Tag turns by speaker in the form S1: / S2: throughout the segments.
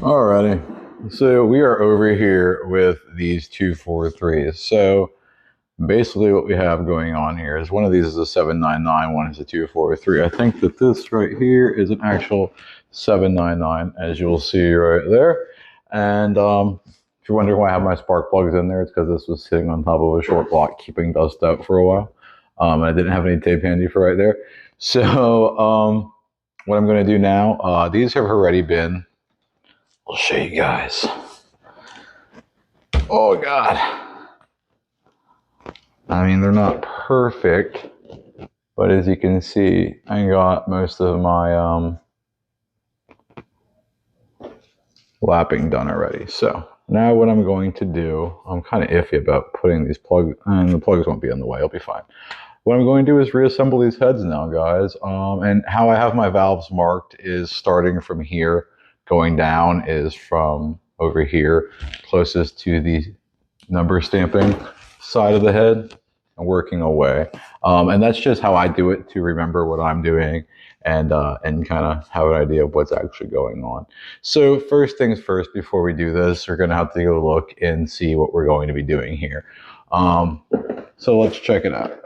S1: Alrighty, so we are over here with these 243s. So basically what we have going on here is one of these is a 799, one is a 243. I think that this right here is an actual 799, as you'll see right there. And if you're wondering why I have my spark plugs in there, it's because this was sitting on top of a short block keeping dust out for a while. And I didn't have any tape handy for right there. So what I'm going to do now, these have already been, I'll show you guys. Oh God. I mean, they're not perfect, but as you can see, I got most of my lapping done already. So now what I'm going to do, I'm kind of iffy about putting these plugs, and the plugs won't be in the way, it'll be fine. What I'm going to do is reassemble these heads now, guys. And how I have my valves marked is starting from here, going down is from over here, closest to the number stamping side of the head, and working away. And that's just how I do it to remember what I'm doing and kind of have an idea of what's actually going on. So first things first, before we do this, we're going to have to go look and see what we're going to be doing here. So let's check it out.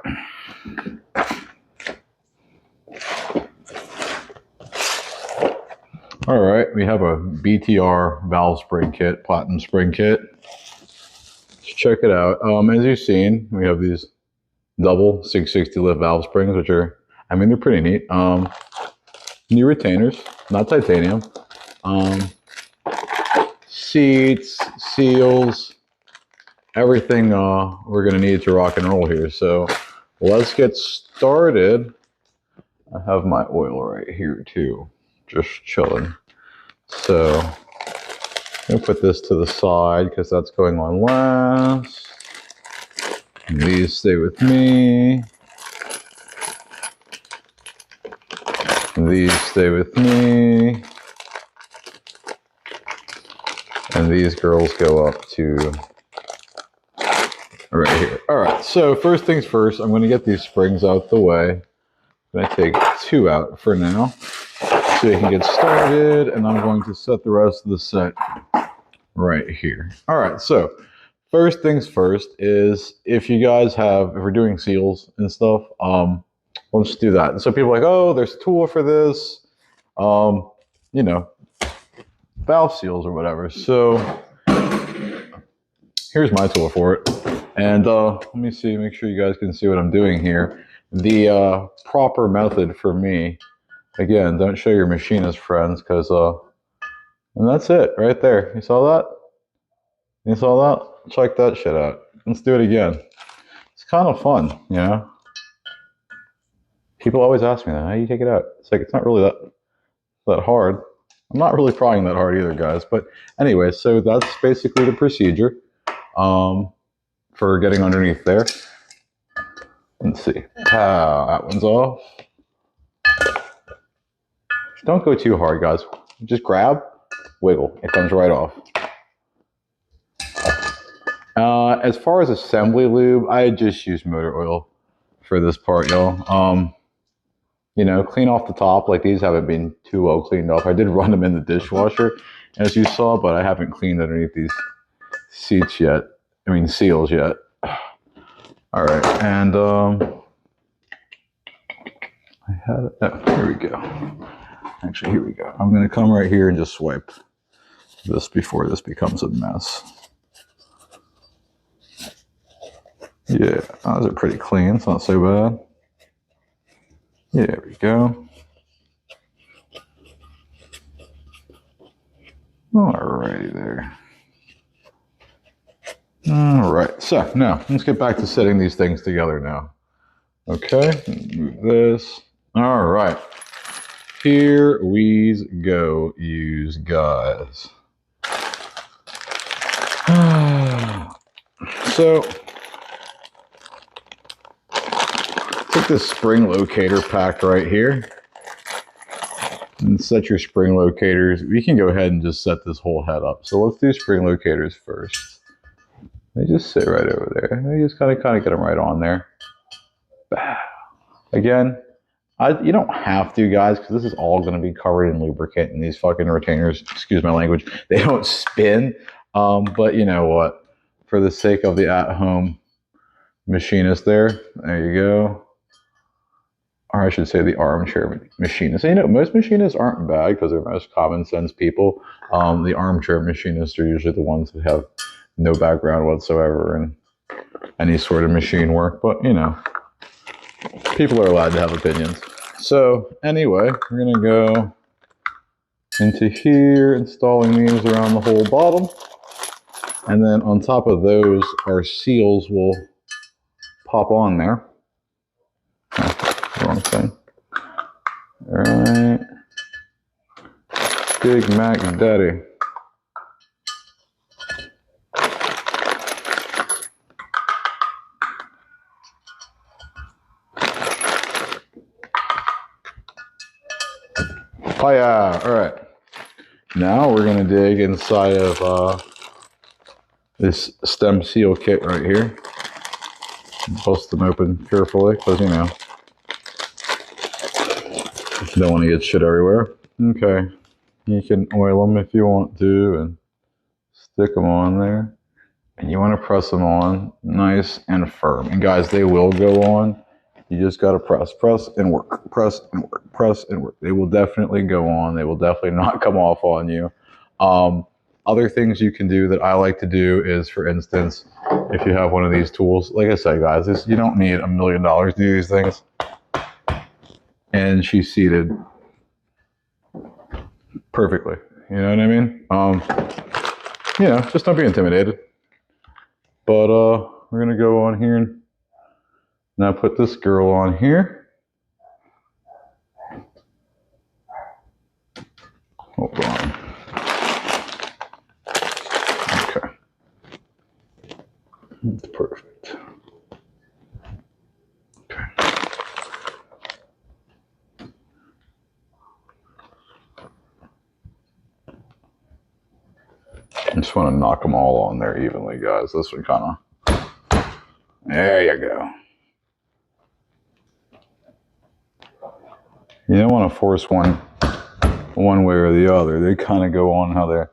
S1: All right, we have a BTR valve spring kit, platinum spring kit. Let's check it out. As you've seen, we have these double 660 lift valve springs, which are, I mean, they're pretty neat. New retainers, not titanium. Seats, seals, everything we're gonna need to rock and roll here. So let's get started. I have my oil right here too, just chilling. So I'm gonna put this to the side because that's going on last. And these stay with me. And these stay with me. And these girls go up to right here. All right, so first things first, I'm gonna get these springs out the way. I'm gonna take two out for now so you can get started, and I'm going to set the rest of the set right here. All right, so first things first is if you guys have, if we're doing seals and stuff, let's do that. And so people are like, oh, there's a tool for this, you know, valve seals or whatever. So here's my tool for it. And let me see, make sure you guys can see what I'm doing here. The proper method for me, again, don't show your machinist friends, because, and that's it right there. You saw that? You saw that? Check that shit out. Let's do it again. It's kind of fun, you know? People always ask me that, how do you take it out? It's like, it's not really that hard. I'm not really trying that hard either, guys. But anyway, so that's basically the procedure for getting underneath there. Let's see. That one's off. Don't go too hard, guys. Just grab, wiggle. It comes right off. As far as assembly lube, I just use motor oil for this part, y'all. You know, clean off the top. Like, these haven't been too well cleaned off. I did run them in the dishwasher, as you saw, but I haven't cleaned underneath these seats yet. I mean, seals yet. All right, and I had it. Oh, here we go. Actually, here we go. I'm going to come right here and just swipe this before this becomes a mess. Yeah, those are pretty clean. It's not so bad. Yeah, there we go. Alrighty there. All right, so now let's get back to setting these things together now. Okay, move this. All right, here we go, you guys. So, take this spring locator pack right here and set your spring locators. We can go ahead and just set this whole head up. So let's do spring locators first. They just sit right over there. They just kind of get them right on there. Again, You don't have to, guys, because this is all going to be covered in lubricant, and these fucking retainers, excuse my language, they don't spin. But you know what? For the sake of the at-home machinist there you go. Or I should say the armchair machinist. And, you know, most machinists aren't bad because they're most common sense people. The armchair machinists are usually the ones that have no background whatsoever in any sort of machine work. But, you know, people are allowed to have opinions. So anyway, we're going to go into here, installing these around the whole bottom. And then on top of those, our seals will pop on there. Oh, wrong thing. All right. Big Mac Daddy. Oh yeah, all right. Now we're gonna dig inside of this stem seal kit right here. Bust them open carefully, because you know, you don't want to get shit everywhere. Okay, you can oil them if you want to and stick them on there. And you want to press them on nice and firm. And guys, they will go on. You just got to press and work, press and work, press and work. They will definitely go on. They will definitely not come off on you. Other things you can do that I like to do is, for instance, if you have one of these tools, like I said, guys, you don't need $1 million to do these things. And she's seated perfectly. You know what I mean? You know, just don't be intimidated. But we're going to go on here and now put this girl on here. Hold on. Okay. That's perfect. Okay. I just want to knock them all on there evenly, guys. This one kind of... There you go. You don't want to force one way or the other. They kind of go on how they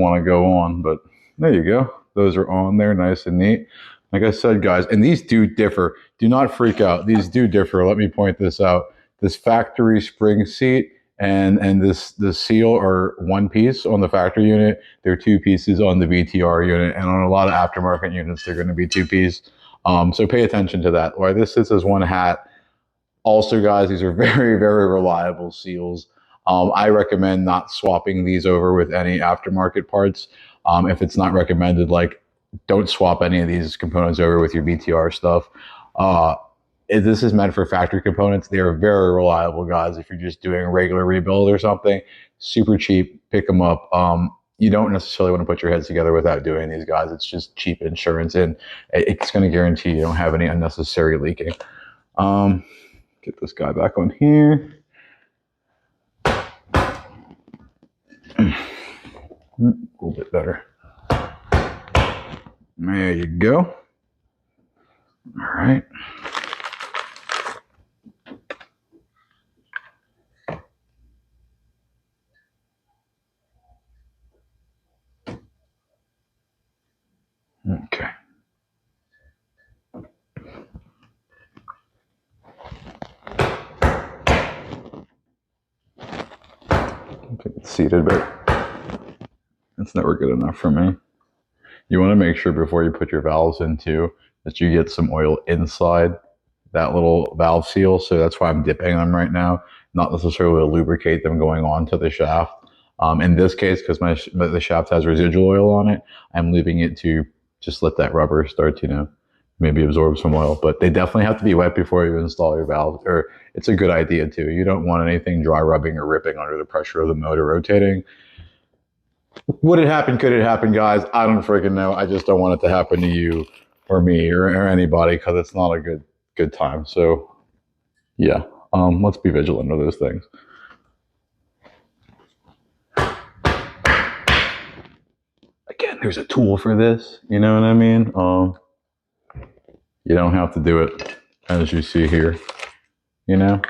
S1: want to go on, but there you go. Those are on there, nice and neat. Like I said, guys, and these do differ. Do not freak out. These do differ. Let me point this out. This factory spring seat and this seal are one piece on the factory unit. They're two pieces on the VTR unit, and on a lot of aftermarket units, they're going to be two piece. So pay attention to that. Why this sits as one hat. Also, guys, these are very, very reliable seals. I recommend not swapping these over with any aftermarket parts. If it's not recommended, like, don't swap any of these components over with your BTR stuff. If this is meant for factory components, they are very reliable, guys. If you're just doing a regular rebuild or something, super cheap, pick them up. You don't necessarily want to put your heads together without doing these, guys. It's just cheap insurance, and it's going to guarantee you don't have any unnecessary leaking. Get this guy back on here. A little bit better. There you go. All right. Okay. I think it's seated, but it's never good enough for me. You want to make sure before you put your valves in too that you get some oil inside that little valve seal. So that's why I'm dipping them right now, not necessarily to lubricate them going on to the shaft. In this case, because the shaft has residual oil on it, I'm leaving it to just let that rubber start to, you know, maybe absorb some oil. But they definitely have to be wet before you install your valve, or it's a good idea too. You don't want anything dry rubbing or ripping under the pressure of the motor rotating. Would it happen? Could it happen, guys? I don't freaking know. I just don't want it to happen to you or me or anybody, because it's not a good time. So yeah, let's be vigilant of those things. Again, there's a tool for this. You know what I mean? You don't have to do it as you see here. you know?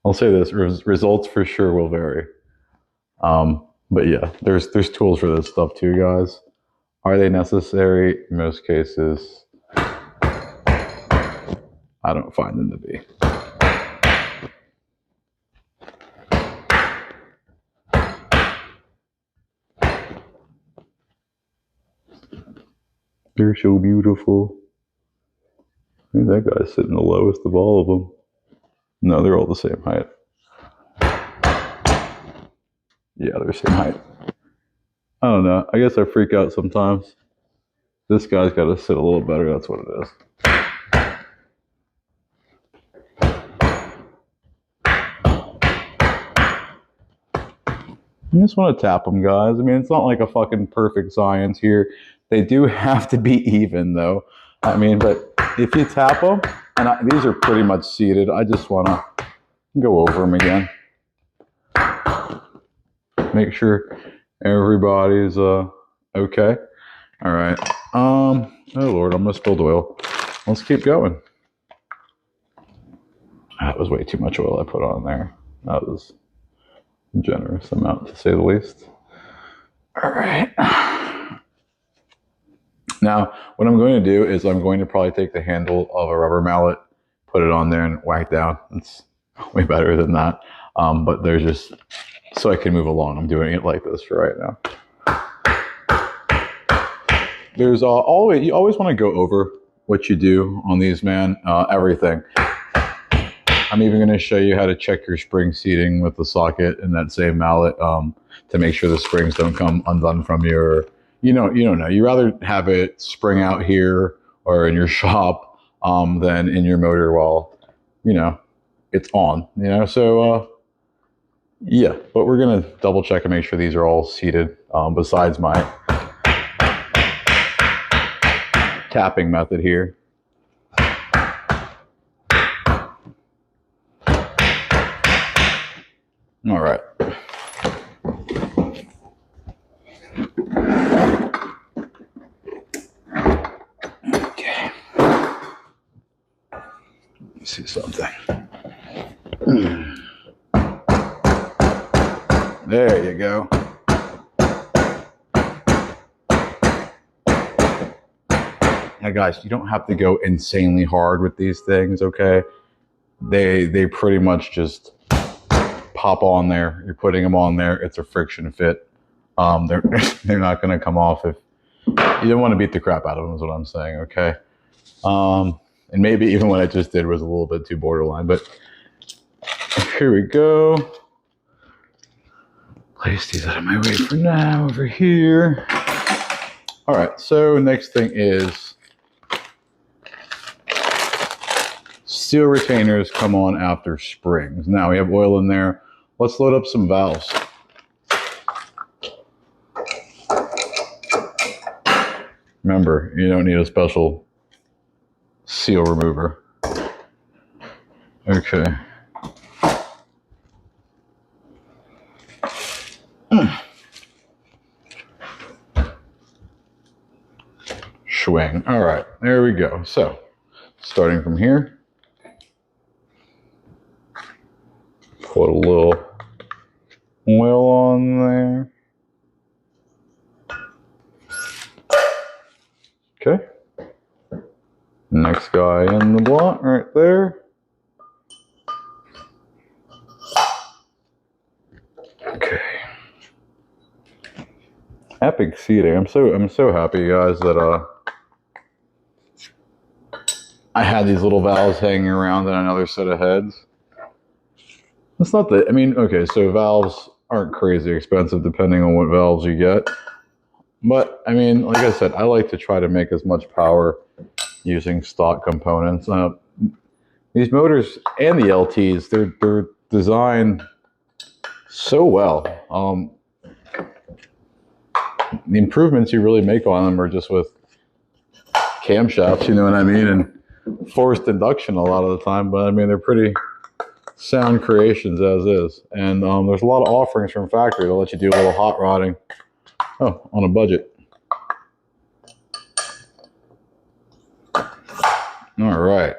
S1: I'll say this, results for sure will vary. But yeah, there's tools for this stuff too, guys. Are they necessary? In most cases, I don't find them to be. They're so beautiful. I think that guy's sitting the lowest of all of them. No, they're all the same height. Yeah, they're the same height. I don't know. I guess I freak out sometimes. This guy's got to sit a little better. That's what it is. You just want to tap them, guys. I mean, it's not like a fucking perfect science here. They do have to be even, though. I mean, but if you tap them, and these are pretty much seated, I just want to go over them again. Make sure everybody's okay. All right. Oh Lord, I'm gonna spill the oil. Let's keep going. That was way too much oil I put on there. That was a generous amount, to say the least. All right. Now, what I'm going to do is I'm going to probably take the handle of a rubber mallet, put it on there, and whack down. It's way better than that. But there's just so I can move along. I'm doing it like this for right now. There's always, you always want to go over what you do on these, man. Everything. I'm even going to show you how to check your spring seating with the socket and that same mallet to make sure the springs don't come undone from your. You don't know. You rather have it spring out here or in your shop than in your motor while it's on. So yeah. But we're going to double check and make sure these are all seated. Besides my tapping method here. All right. Okay. Let's see something. There you go. Now, guys, you don't have to go insanely hard with these things, okay? They pretty much just pop on there. You're putting them on there. It's a friction fit. They're not going to come off if you don't want to beat the crap out of them. Is what I'm saying, okay? And maybe even what I just did was a little bit too borderline, but here we go. Place these out of my way for now. Over here. All right. So next thing is seal retainers come on after springs. Now we have oil in there. Let's load up some valves. Remember, you don't need a special seal remover. Okay. Swing. All right, there we go. So, starting from here, put a little oil on there. Okay. Next guy in the block right there. Okay. Epic seating. I'm so happy, guys, that I had these little valves hanging around in another set of heads. It's not that, I mean, okay, so valves aren't crazy expensive depending on what valves you get. But, I mean, like I said, I like to try to make as much power using stock components. These motors and the LTs, they're designed so well. The improvements you really make on them are just with camshafts, you know what I mean, and forced induction a lot of the time. But, I mean, they're pretty sound creations as is. And there's a lot of offerings from factory to let you do a little hot rodding. Oh, on a budget. All right.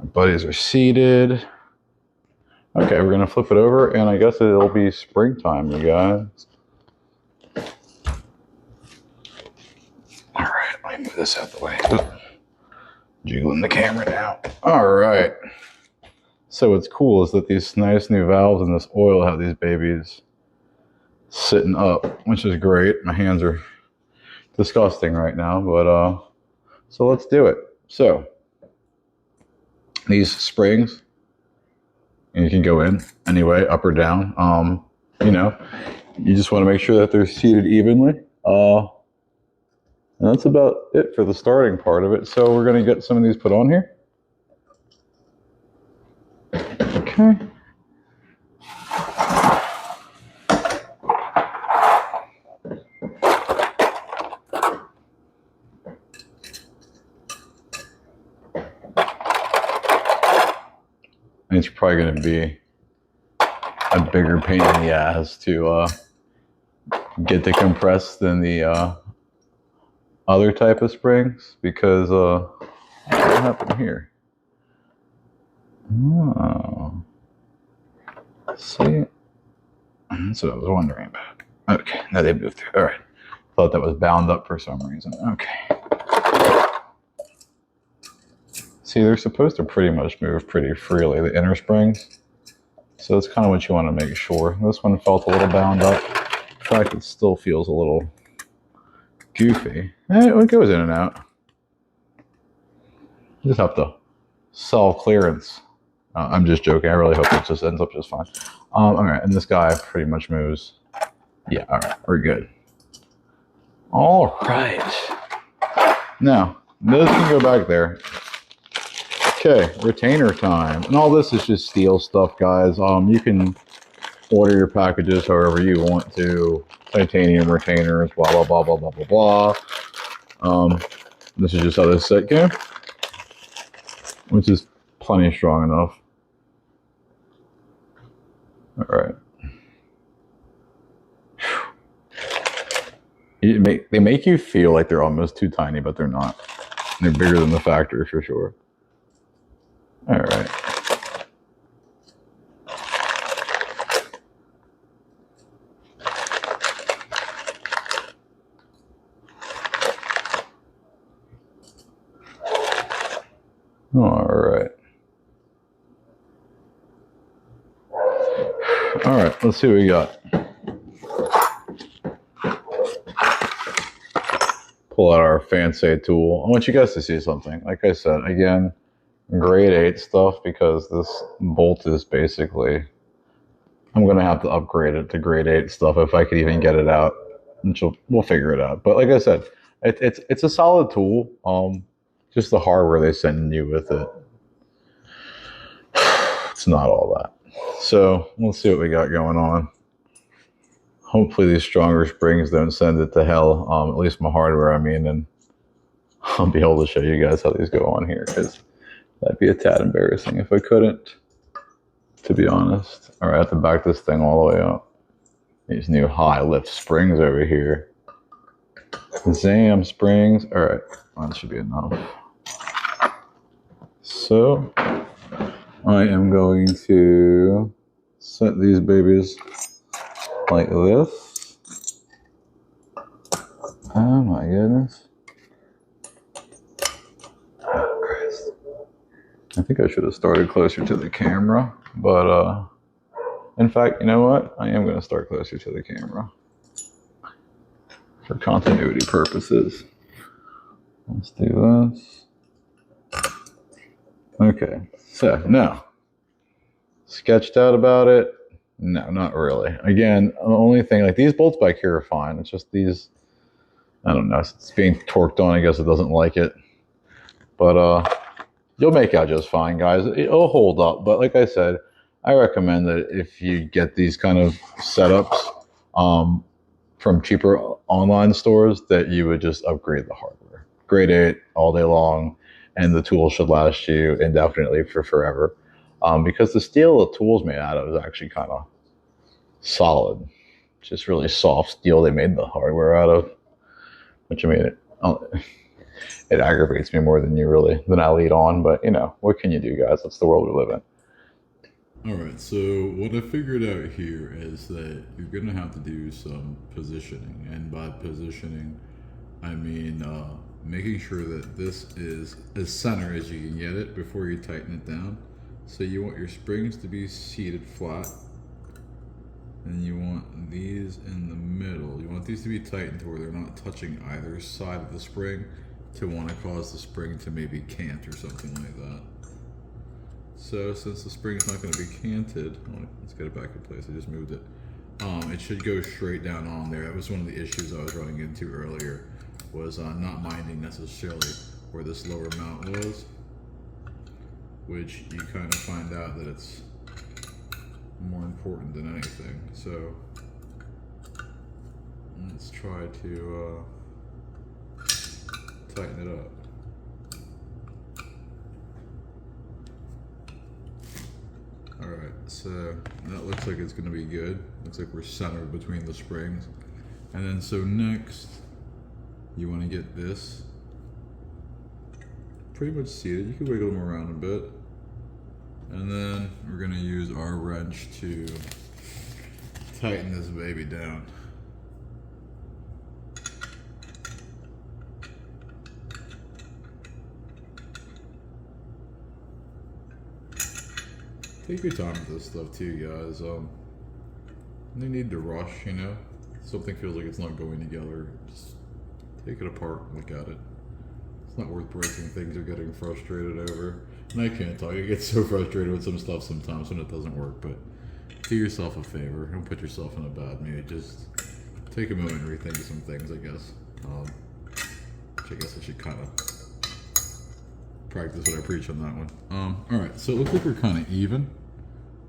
S1: I buddies are seated. Okay, we're gonna flip it over, and I guess it'll be springtime, you guys. All right, let me move this out the way. Jiggling the camera now. All right. So what's cool is that these nice new valves in this oil have these babies sitting up, which is great. My hands are disgusting right now, but so let's do it. So these springs, and you can go in anyway, up or down. You know, you just want to make sure that they're seated evenly. And that's about it for the starting part of it. So we're going to get some of these put on here. Okay. And it's probably going to be a bigger pain in the ass to get to compress than the other type of springs, because what happened here? Oh, see, that's what I was wondering about. Okay, now they moved through. All right, thought that was bound up for some reason. Okay, see, they're supposed to pretty much move pretty freely, the inner springs. So that's kind of what you want to make sure. This one felt a little bound up. In fact, it still feels a little goofy. It goes in and out. You just have to sell clearance. I'm just joking. I really hope it just ends up just fine. All right, and this guy pretty much moves. Yeah, all right, we're good. All right. Now, those can go back there. Okay, retainer time. And all this is just steel stuff, guys. You can order your packages however you want to. Titanium retainers, blah, blah, blah, blah, blah, blah, blah. This is just how this set came, which is plenty strong enough. All right. They make you feel like they're almost too tiny, but they're not. They're bigger than the factory for sure. All right. All right. All right, let's see what we got. Pull out our fancy tool. I want you guys to see something. Like I said, again, grade 8 stuff, because this bolt is basically, I'm going to have to upgrade it to grade 8 stuff if I could even get it out. And we'll figure it out. But like I said, it's a solid tool. Just the hardware they send you with it, it's not all that. So let's see what we got going on. Hopefully these stronger springs don't send it to hell, at least my hardware, I mean, and I'll be able to show you guys how these go on here, because that'd be a tad embarrassing if I couldn't, to be honest. All right, I have to back this thing all the way up. These new high lift springs over here. Zam springs. All right, well, that should be enough. So I am going to set these babies like this. Oh my goodness. Oh Christ. I think I should have started closer to the camera, but in fact, you know what? I am going to start closer to the camera for continuity purposes. Let's do this. Okay, so now, sketched out about it? No, not really. Again, the only thing, like these bolts back here are fine. It's just these, I don't know, it's being torqued on, I guess it doesn't like it. But you'll make out just fine, guys. It'll hold up, but like I said, I recommend that if you get these kind of setups from cheaper online stores, that you would just upgrade the hardware. Grade 8 all day long, and the tool should last you indefinitely for forever. Because the steel the tool's made out of is actually kind of solid. It's just really soft steel they made the hardware out of. Which I mean, it aggravates me more than I lead on. But you know, what can you do, guys? That's the world we live in.
S2: Alright, so what I figured out here is that you're going to have to do some positioning. And by positioning, I mean making sure that this is as center as you can get it before you tighten it down. So you want your springs to be seated flat. And you want these in the middle. You want these to be tightened to where they're not touching either side of the spring to want to cause the spring to maybe cant or something like that. So since the spring's not going to be canted, let's get it back in place. I just moved it. It should go straight down on there. That was one of the issues I was running into earlier, was not minding necessarily where this lower mount was, which you kind of find out that it's more important than anything. So let's try to tighten it up. Alright, so that looks like it's going to be good. Looks like we're centered between the springs. And then so next, you want to get this pretty much seated. You can wiggle them around a bit. And then we're going to use our wrench to tighten this baby down. Take your time with this stuff too, guys. No need to rush, you know. If something feels like it's not going together, just take it apart and look at it. It's not worth breaking things or getting frustrated over. And I can't tell you, I get so frustrated with some stuff sometimes when it doesn't work, but do yourself a favor. Don't put yourself in a bad mood. Just take a moment and rethink some things, I guess. Which I guess I should kind of practice what I preach on that one. Alright, so it looks like we're kind of even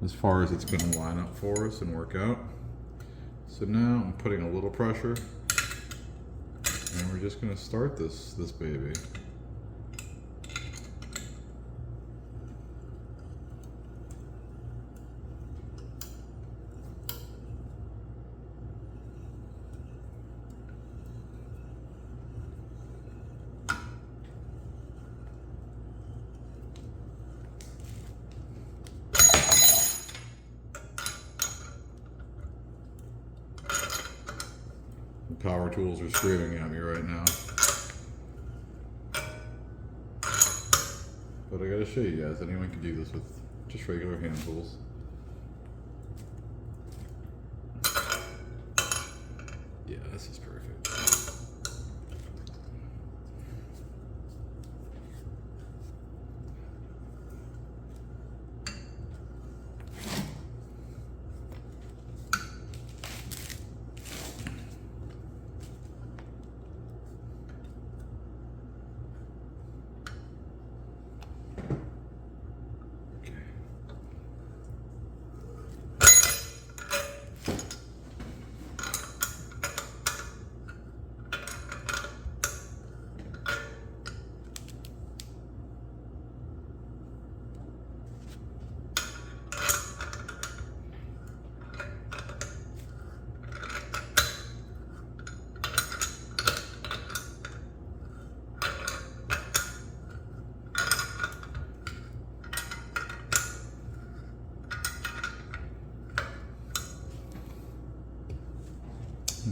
S2: as far as it's going to line up for us and work out. So now I'm putting a little pressure, and we're just going to start this baby. Power tools are screaming at me right now. But I gotta show you guys, anyone can do this with just regular hand tools. Yeah, this is perfect.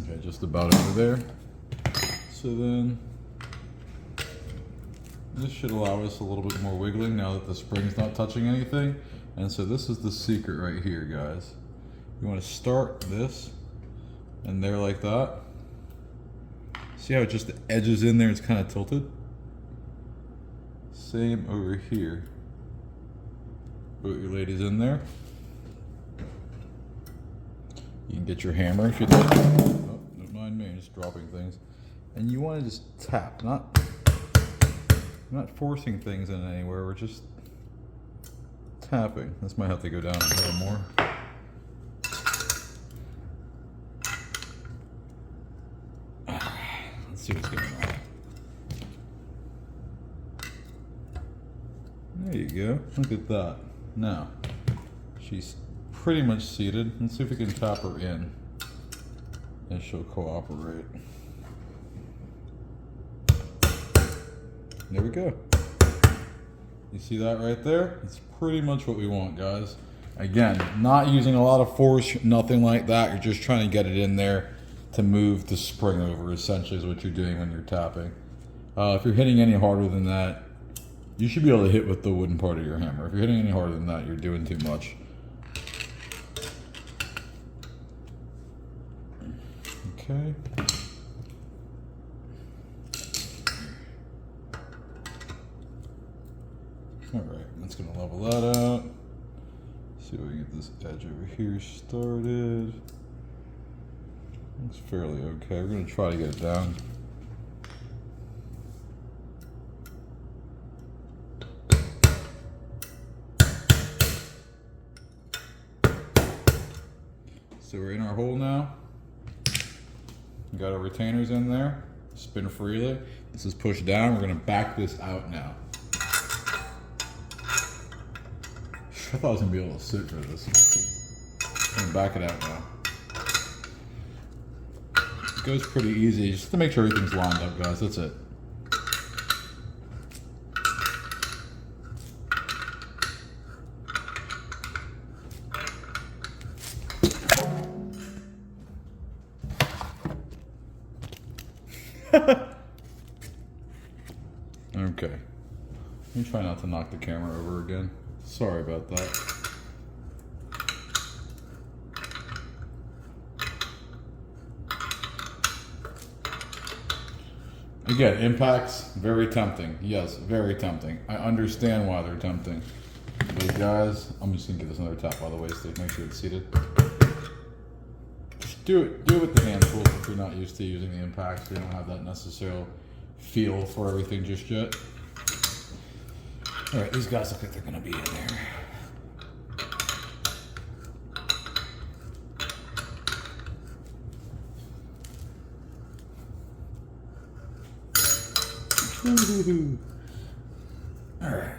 S2: Okay, just about over there. So then, this should allow us a little bit more wiggling now that the spring's not touching anything. And so this is the secret right here, guys. You want to start this, and there like that. See how it just the edges in there, it's kind of tilted? Same over here. Put your ladies in there. You can get your hammer if you'd like. Oh, don't mind me, I'm just dropping things. And you want to just tap, not forcing things in anywhere, we're just tapping. This might have to go down a little more. Let's see what's going on. There you go, look at that. Now, she's pretty much seated. Let's see if we can tap her in and she'll cooperate. there we go. You see that right there? It's pretty much what we want, guys. Again, not using a lot of force, nothing like that. You're just trying to get it in there to move the spring over, essentially is what you're doing when you're tapping. If you're hitting any harder than that, you should be able to hit with the wooden part of your hammer. If you're hitting any harder than that, you're doing too much. Okay. Alright, that's going to level that out. See if we can get this edge over here started. Looks fairly okay. We're going to try to get it down. So we're in our hole now. We got our retainers in there. Spin freely. This is pushed down. We're going to back this out now. I thought I was going to be able to sit for this. I'm going to back it out now. It goes pretty easy, just to make sure everything's lined up, guys. That's it. Okay. Let me try not to knock the camera over again. Sorry about that. Again, impacts, very tempting. Yes, very tempting. I understand why they're tempting. But guys, I'm just gonna give this another tap by the waist to make sure it's seated. Just do it with the hand tools if you're not used to using the impacts. You don't have that necessary feel for everything just yet. All right, these guys look like they're gonna be in there. All right.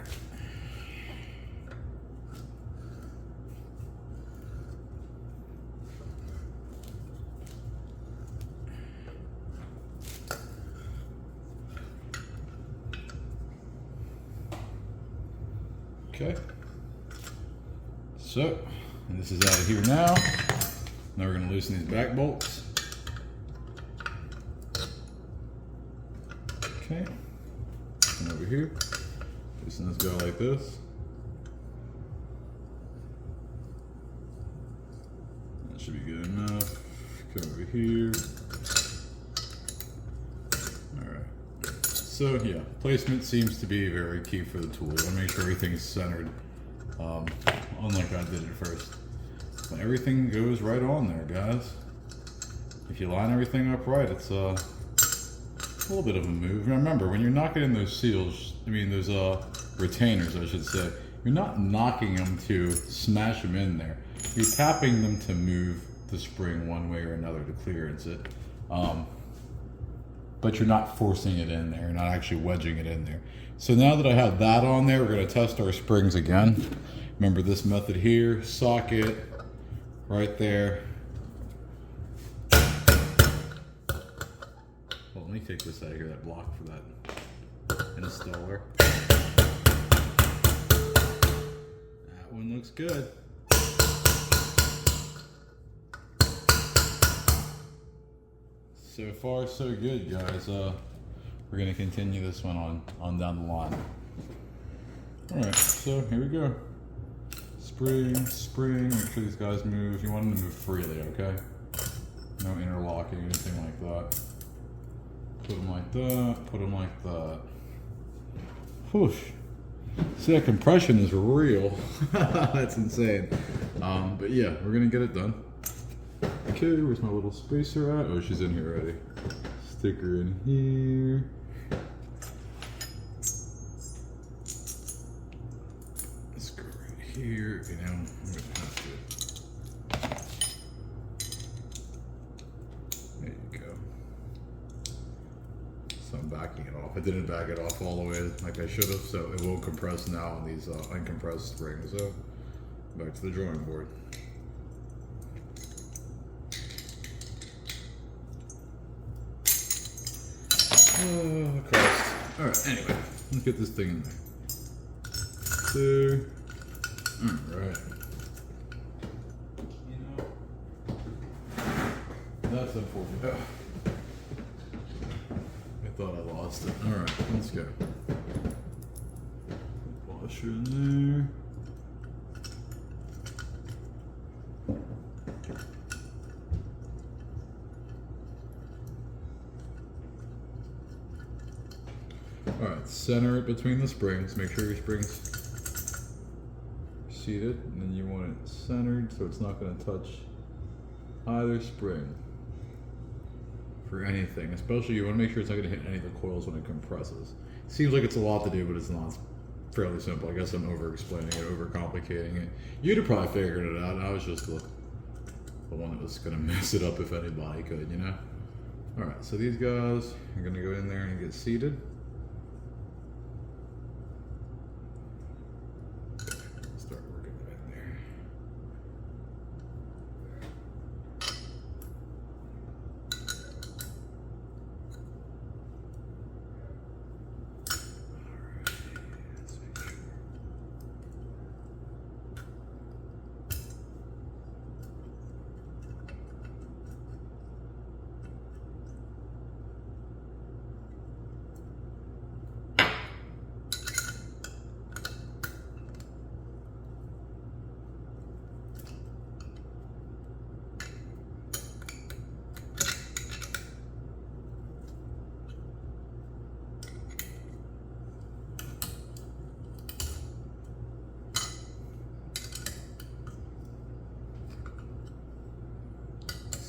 S2: Okay. So, and this is out of here now. Now we're going to loosen these back bolts. Okay. Come over here. Loosen this guy like this. That should be good enough. Come over here. Alright. So yeah, placement seems to be very key for the tool. You want to make sure everything's centered. Unlike I did at first. But everything goes right on there, guys. If you line everything up right, it's a little bit of a move. Remember, when you're knocking in those seals, those retainers, I should say, you're not knocking them to smash them in there. You're tapping them to move the spring one way or another to clearance it. But you're not forcing it in there. You're not actually wedging it in there. So now that I have that on there, we're going to test our springs again. Remember this method here, socket right there. Well, let me take this out of here, that block for that installer. That one looks good. So far, so good, guys. We're gonna continue this one on down the line. All right, so here we go. Spring, make sure these guys move. You want them to move freely, okay? No interlocking, anything like that. Put them like that, put them like that. Whoosh. See, that compression is real. That's insane. But yeah, we're gonna get it done. Okay, where's my little spacer at? Oh, she's in here already. Stick her in here. Let's go right here. You know, I'm gonna have to. There you go. So I'm backing it off. I didn't back it off all the way like I should have, so it will compress now on these uncompressed springs. So back to the drawing board. Oh, Christ. Alright, anyway. let's get this thing in there. There. Alright. You know, that's unfortunate. I thought I lost it. Alright, let's go. Washer in there. Alright, center it between the springs. Make sure your springs are seated, and then you want it centered so it's not going to touch either spring for anything. Especially you want to make sure it's not going to hit any of the coils when it compresses. Seems like it's a lot to do, but it's not. It's fairly simple. I guess I'm over-explaining it, over-complicating it. You'd have probably figured it out. I was just the one that was going to mess it up if anybody could, you know? Alright, so these guys are going to go in there and get seated. Start working right there.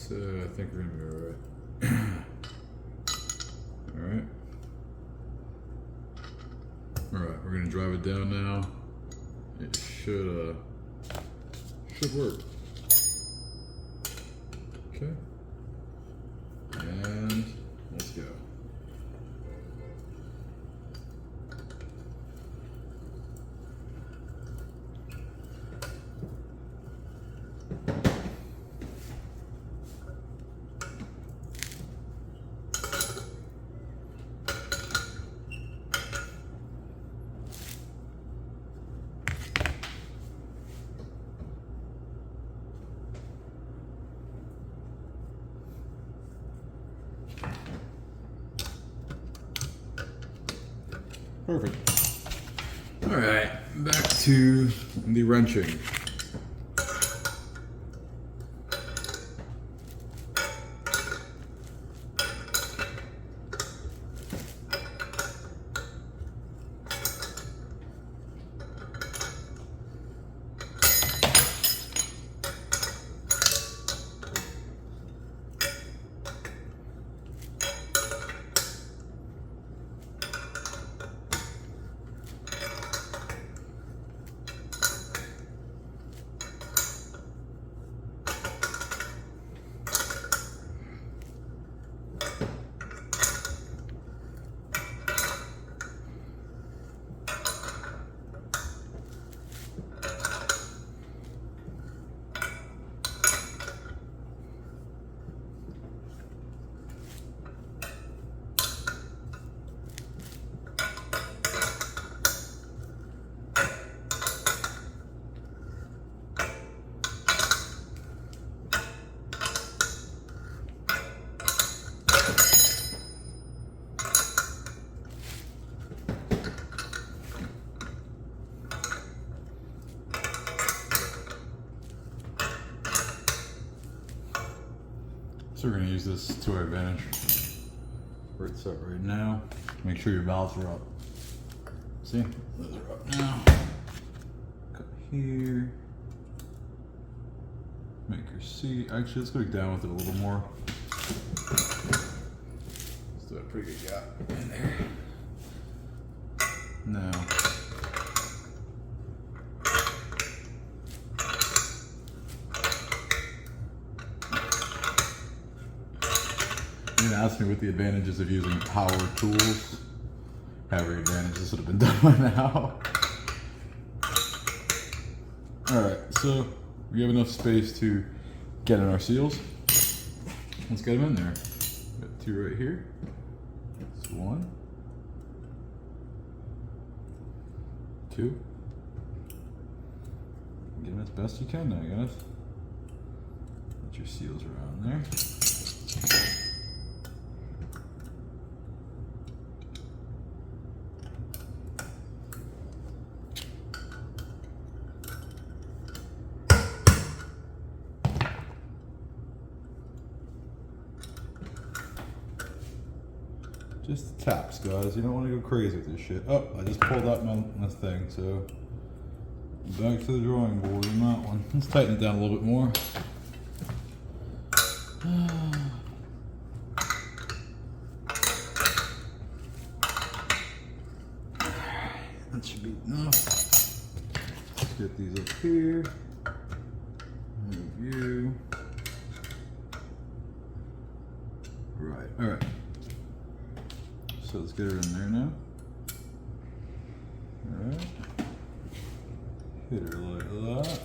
S2: So I think we're gonna be alright. Alright. Alright, we're gonna drive it down now. It should work. Okay. And let's go. Perfect. All right, back to the wrenching. So we're going to use this to our advantage. Where it's at right now. Make sure your valves are up. See? Those are up now. Cut here. Make your seat. Actually, let's go down with it a little more. Let's do a pretty good gap in there. Now. You're gonna ask me what the advantages of using power tools. However, advantages would have been done by now. Alright, so we have enough space to get in our seals. Let's get them in there. Got two right here. That's one. to. Get them as best you can now, guys. Put your seals around there. Just taps, guys. You don't want to go crazy with this shit. Oh, I just pulled out my thing, so back to the drawing board on that one. Let's tighten it down a little bit more. That should be enough. Let's get these up here. Move you. Right, alright. So let's get her in there now. Alright. Hit her like that.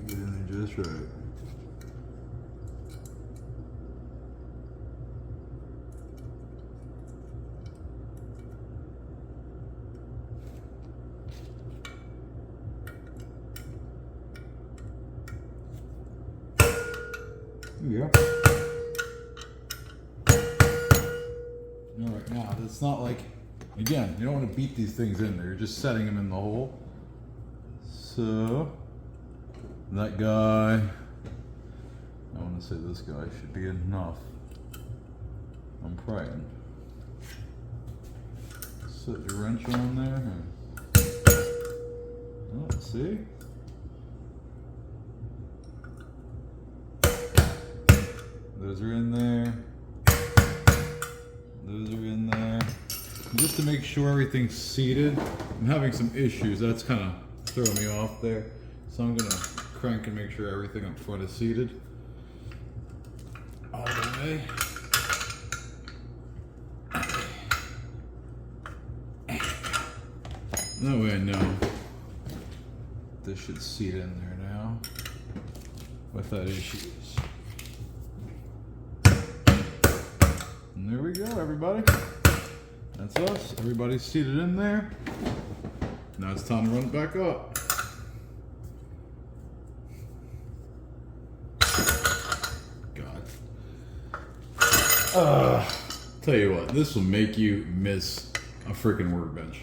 S2: Get in there just right. There we go. Alright, now it's not like, again, you don't want to beat these things in there, you're just setting them in the hole. So, that guy, I want to say this guy should be enough. I'm praying. Set your wrench on there. Oh, see? Those are in there. Those are in there. And just to make sure everything's seated. I'm having some issues. That's kind of throwing me off there. So I'm gonna crank and make sure everything up front is seated. All the way. That way I know this should seat in there now without issues. And there we go, everybody. That's us. Everybody's seated in there. Now it's time to run it back up. God. Tell you what, this will make you miss a freaking workbench.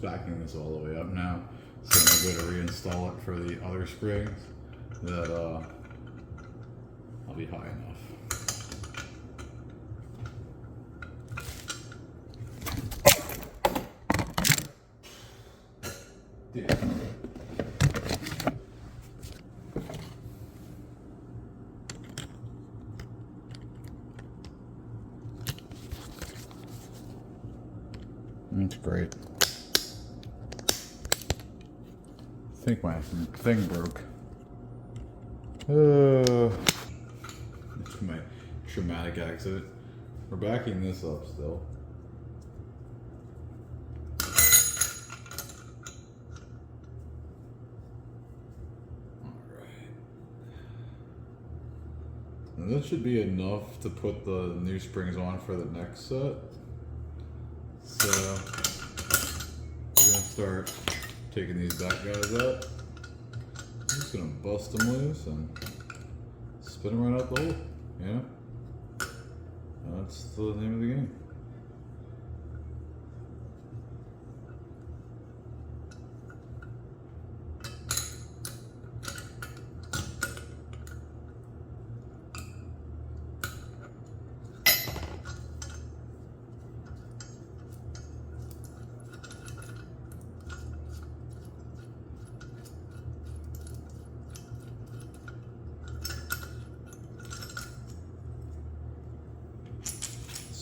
S2: Backing this all the way up now, so I'm going to reinstall it for the other springs that I'll be high enough. Damn. That's great. I think my thing broke. It's my traumatic accident. We're backing this up still. Alright. And this should be enough to put the new springs on for the next set. So, we're gonna start taking these back guys up. I'm just gonna bust them loose and spin them right out the hole. Yeah, that's the name of the game.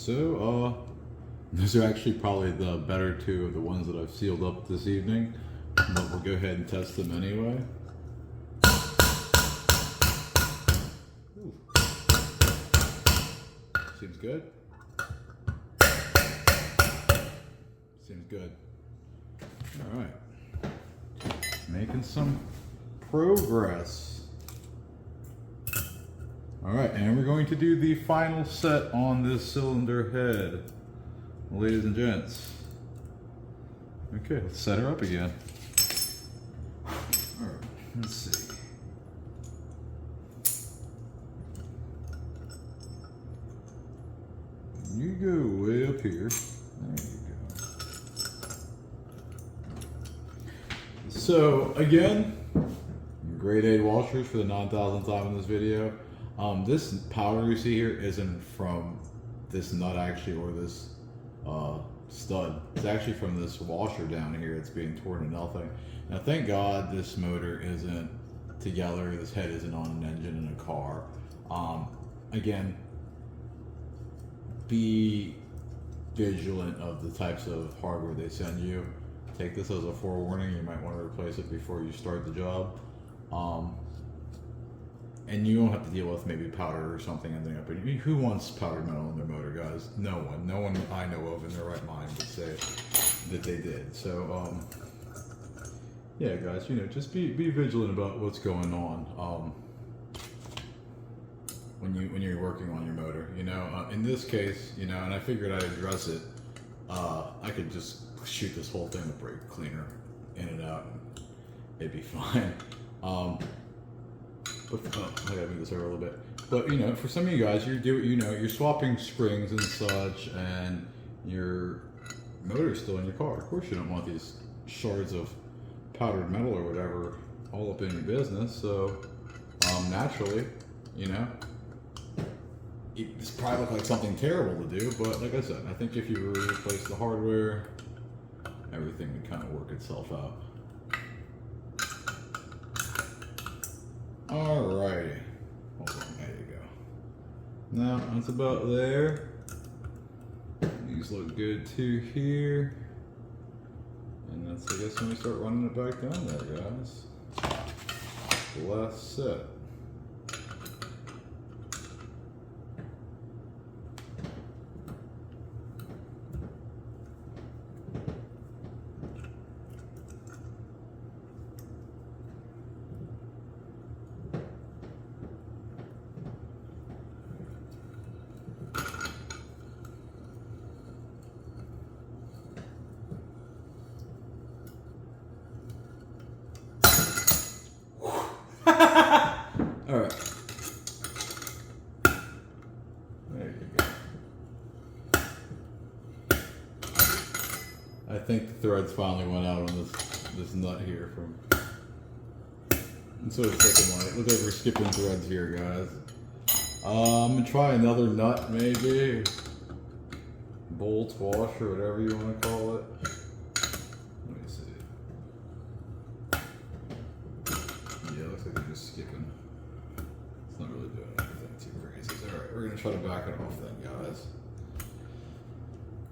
S2: Those are actually probably the better two of the ones that I've sealed up this evening, but we'll go ahead and test them anyway. Ooh. Seems good. Seems good. All right. Making some progress. All right, and we're going to do the final set on this cylinder head, ladies and gents. Okay, let's set her up again. All right, let's see. You go way up here. There you go. So again, grade 8 washers for the 9,000th time in this video. This powder you see here isn't from this nut actually, or this stud. It's actually from this washer down here. It's being torn to nothing. Now thank God this motor isn't together. This head isn't on an engine in a car. Again, be vigilant of the types of hardware they send you. Take this as a forewarning. You might want to replace it before you start the job. And you don't have to deal with maybe powder or something ending up. Who wants powdered metal in their motor, guys? No one. No one I know of in their right mind would say that they did. So, yeah, guys, just be vigilant about what's going on when you're working on your motor. In this case, and I figured I'd address it. I could just shoot this whole thing with brake cleaner in and out. It'd be fine. But I gotta move this over a little bit. But for some of you guys, you're swapping springs and such, and your motor's still in your car. Of course, you don't want these shards of powdered metal or whatever all up in your business. So naturally, this probably look like something terrible to do. But like I said, I think if you replace the hardware, everything would kind of work itself out. Alrighty. Hold on, there you go. Now, that's about there. These look good too here. And that's, I guess, when we start running it back down there, guys. The last set. Alright. There you go. I think the threads finally went out on this nut here from. I'm sort of taking like, look like we're skipping threads here, guys. I'm gonna try another nut maybe. Bolt, washer, whatever you want to call it. Let me see. Yeah, looks like they're just skipping. It's not really doing anything too crazy. Alright, we're gonna try to back it off then, guys.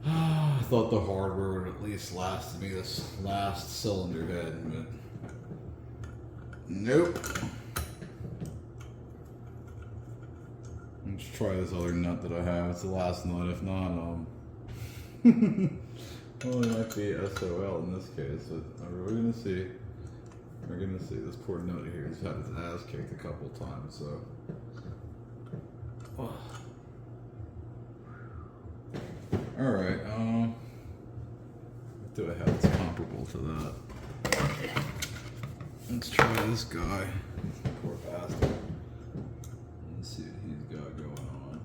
S2: I thought the hardware would at least last me this last cylinder head, but nope. Let's try this other nut that I have. It's the last nut, if not, well, it might be SOL in this case, but we're gonna see. We're gonna see. This poor nut here has had its ass kicked a couple times, so. Oh. Alright, what do I have that's comparable to that? Let's try this guy. Poor bastard. Let's see what he's got going on.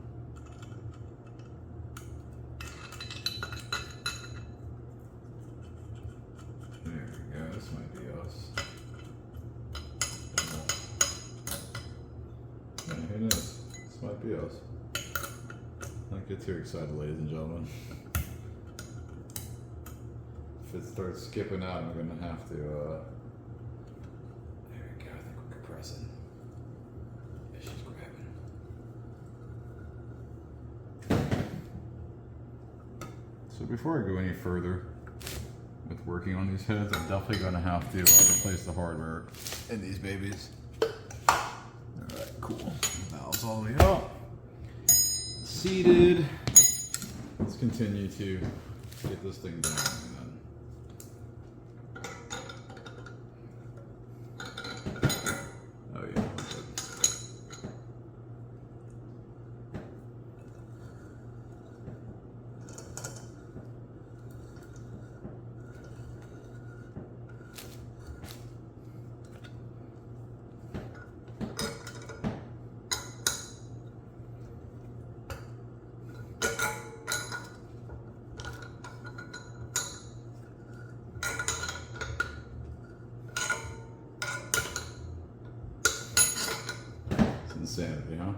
S2: There we go, this might be us. Yeah, who knows? This might be us. Don't get too excited, ladies and gentlemen. If it starts skipping out, I'm gonna have to, there we go, I think we're compressing. Yeah, she's grabbing. So before I go any further with working on these heads, I'm definitely going to have to replace the hardware in these babies. Alright, cool. Valves all the way up. Seated. Let's continue to get this thing down then. Oh yeah. Insanity, huh?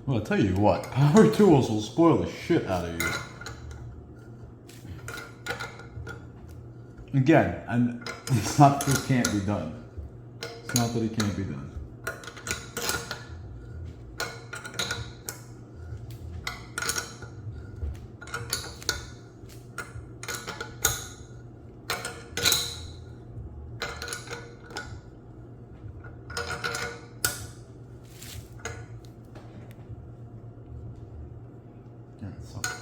S2: Well, I'll tell you what, power tools will spoil the shit out of you. Again, and it's not that this can't be done. It's not that it can't be done.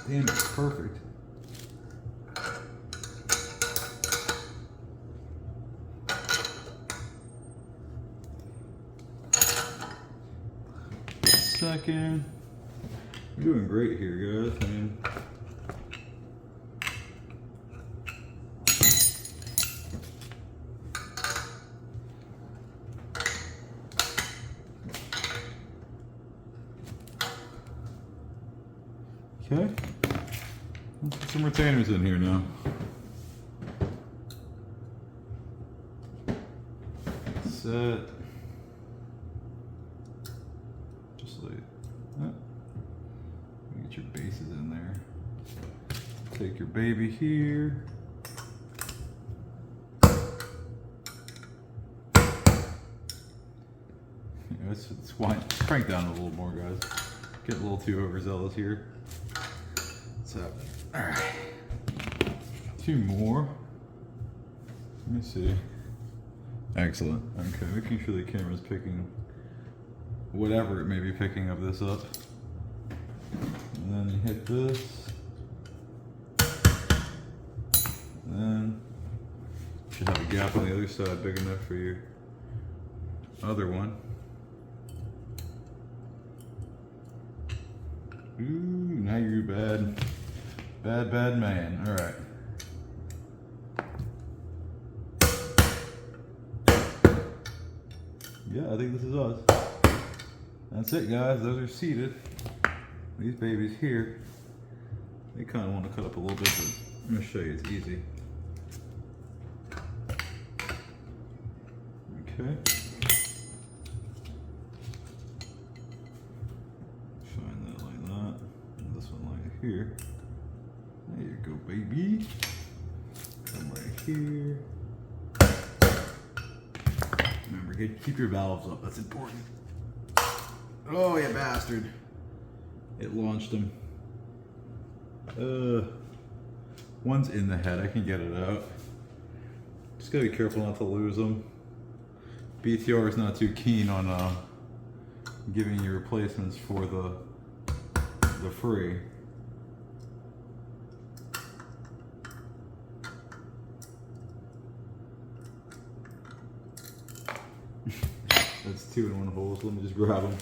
S2: Damn, it's perfect. Second. We're doing great here, guys. I mean, okay. Let's put some retainers in here now. Set. Just like that. Get your bases in there. Take your baby here. Let's crank down a little more, guys. Get a little too overzealous here. What's happening? All right. 2 more. Let me see. Excellent. Okay, making sure the camera's picking whatever it may be picking of this up. And then you hit this. And then you should have a gap on the other side big enough for your other one. Ooh, now you're bad man. All right. Yeah, I think this is us. That's it, guys. Those are seated. These babies here, they kind of want to cut up a little bit, but I'm going to show you it's easy. Okay. Shine that like that. And this one like here. There you go, baby. Come right here. Remember, keep your valves up. That's important. Oh, you bastard. It launched him. One's in the head. I can get it out. Just gotta be careful not to lose them. BTR is not too keen on giving you replacements for the free. That's 2 in 1 hole, so let me just grab them.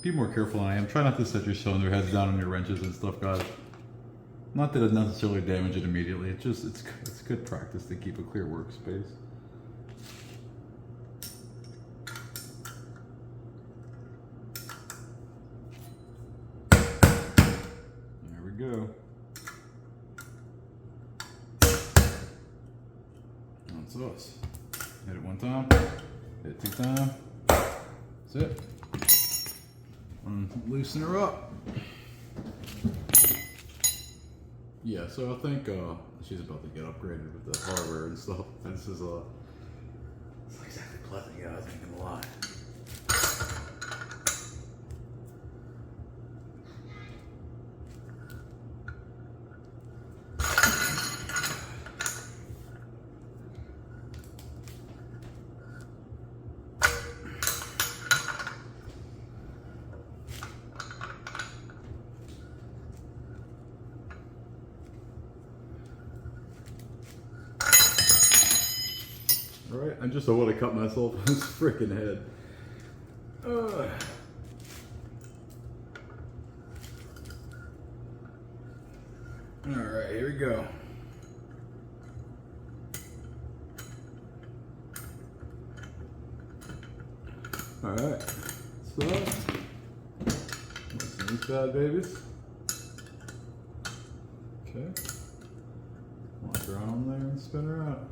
S2: Be more careful than I am. Try not to set your cylinder heads down on your wrenches and stuff, guys. Not that it necessarily damage it immediately. It's just it's good practice to keep a clear workspace. There we go. That's us. Hit it one time, hit it 2 times. That's it. And loosen her up. Yeah, so I think she's about to get upgraded with the hardware and stuff. This is it's not exactly pleasant, guys, I ain't gonna lie. Alright, I just don't want to cut myself on this freaking head. Alright, here we go. Alright, so what's in these bad babies? Okay, lock her on there and spin her out.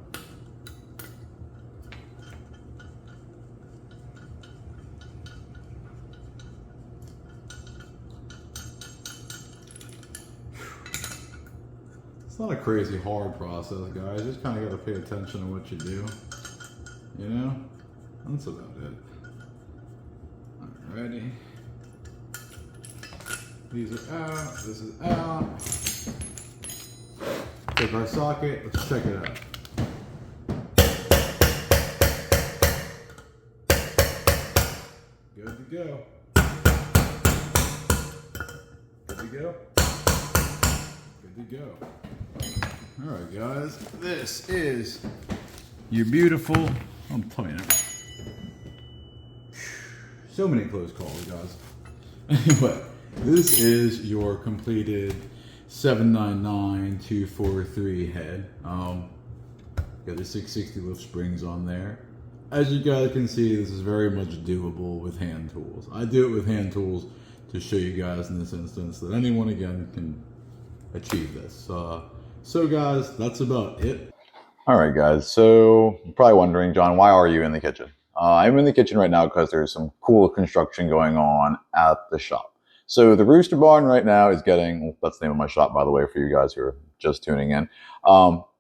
S2: It's not a crazy hard process, guys. You just kind of got to pay attention to what you do. You know? That's about it. Alrighty. These are out. This is out. Take our socket. Let's check it out. Good to go. Good to go. Good to go. Alright guys, this is your beautiful, I'm telling you, so many close calls, guys. Anyway, this is your completed 799243 head. Got the 660 lift springs on there. As you guys can see, this is very much doable with hand tools. I do it with hand tools to show you guys in this instance that anyone again can achieve this. So guys, that's about it.
S1: All right, guys. So you're probably wondering, John, why are you in the kitchen? I'm in the kitchen right now because there's some cool construction going on at the shop. So the Rooster Barn right now is getting, well, that's the name of my shop, by the way, for you guys who are just tuning in,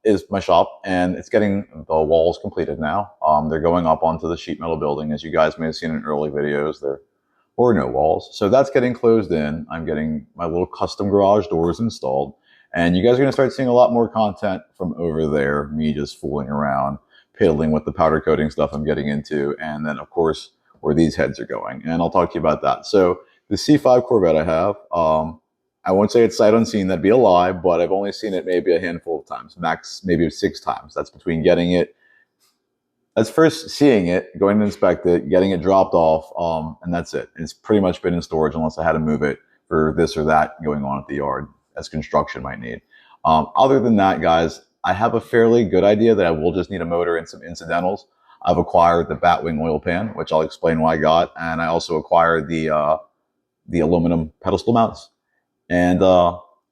S1: is my shop, and it's getting the walls completed now. They're going up onto the sheet metal building. As you guys may have seen in early videos, there were no walls. So that's getting closed in. I'm getting my little custom garage doors installed. And you guys are going to start seeing a lot more content from over there, me just fooling around, piddling with the powder coating stuff I'm getting into, and then, of course, where these heads are going. And I'll talk to you about that. So the C5 Corvette I have, I won't say it's sight unseen, that'd be a lie, but I've only seen it maybe a handful of times, max maybe 6 times. That's between getting it, that's first seeing it, going to inspect it, getting it dropped off, and that's it. It's pretty much been in storage unless I had to move it for this or that going on at the yard, as construction might need. Other than that, guys, I have a fairly good idea that I will just need a motor and some incidentals. I've acquired the Batwing oil pan, which I'll explain why I got, and I also acquired the aluminum pedestal mounts. And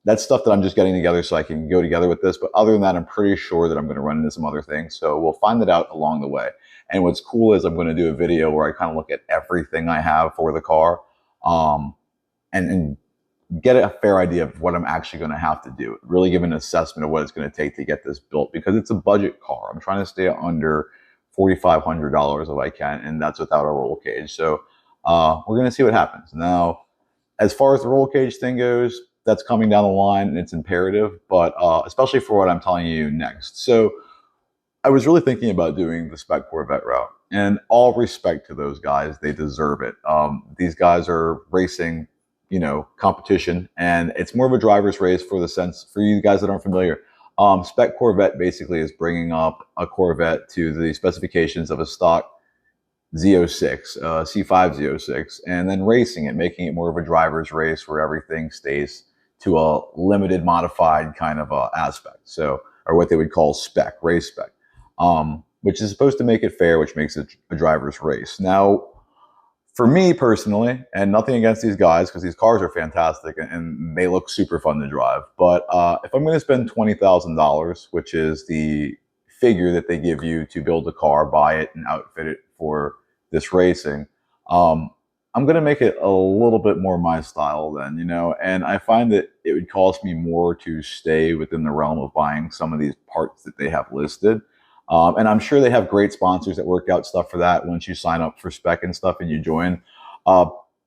S1: that's stuff that I'm just getting together so I can go together with this. But other than that, I'm pretty sure that I'm going to run into some other things. So we'll find that out along the way. And what's cool is I'm going to do a video where I kind of look at everything I have for the car, and get a fair idea of what I'm actually going to have to do. Really give an assessment of what it's going to take to get this built, because it's a budget car. I'm trying to stay under $4,500 if I can, and that's without a roll cage. So we're going to see what happens. Now, as far as the roll cage thing goes, that's coming down the line and it's imperative, but especially for what I'm telling you next. So I was really thinking about doing the spec Corvette route, and all respect to those guys, they deserve it. These guys are racing, you know, competition, and it's more of a driver's race for the sense, for you guys that aren't familiar. Spec Corvette basically is bringing up a Corvette to the specifications of a stock Z06, C5 Z06, and then racing it, making it more of a driver's race where everything stays to a limited modified kind of aspect. So, or what they would call spec, race spec, which is supposed to make it fair, which makes it a driver's race. Now, for me personally, and nothing against these guys because these cars are fantastic and they look super fun to drive. But if I'm going to spend $20,000, which is the figure that they give you to build a car, buy it, and outfit it for this racing, um, I'm going to make it a little bit more my style then, you know. And I find that it would cost me more to stay within the realm of buying some of these parts that they have listed. And I'm sure they have great sponsors that work out stuff for that once you sign up for spec and stuff and you join. Uh,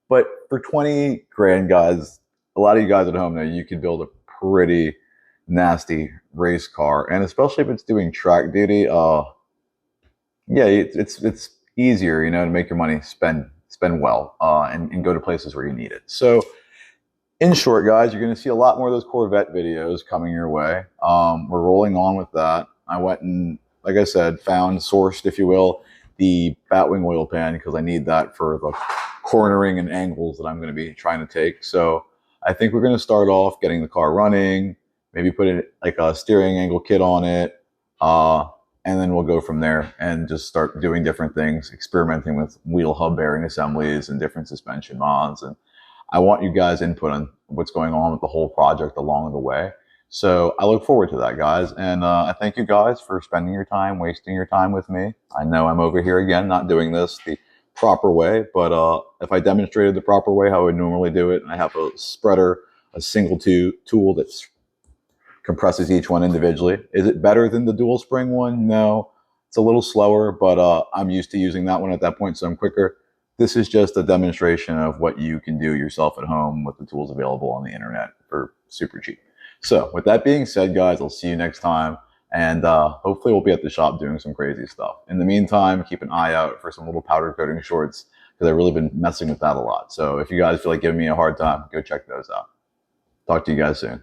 S1: but for 20 grand, guys, a lot of you guys at home know you can build a pretty nasty race car. And especially if it's doing track duty, yeah, it's easier, you know, to make your money spend well and go to places where you need it. So in short, guys, you're going to see a lot more of those Corvette videos coming your way. We're rolling on with that. I went and, like I said, sourced, if you will, the Batwing oil pan because I need that for the cornering and angles that I'm going to be trying to take. So I think we're going to start off getting the car running, maybe put it like a steering angle kit on it, and then we'll go from there and just start doing different things, experimenting with wheel hub bearing assemblies and different suspension mods. And I want you guys' input on what's going on with the whole project along the way. So I look forward to that, guys. And I thank you guys for spending your time, wasting your time with me. I know I'm over here again, not doing this the proper way, but if I demonstrated the proper way, how I would normally do it, and I have a spreader, a single tool that compresses each one individually. Is it better than the dual spring one? No. It's a little slower, but I'm used to using that one at that point, so I'm quicker. This is just a demonstration of what you can do yourself at home with the tools available on the internet for super cheap. So with that being said, guys, I'll see you next time. And hopefully we'll be at the shop doing some crazy stuff. In the meantime, keep an eye out for some little powder coating shorts because I've really been messing with that a lot. So if you guys feel like giving me a hard time, go check those out. Talk to you guys soon.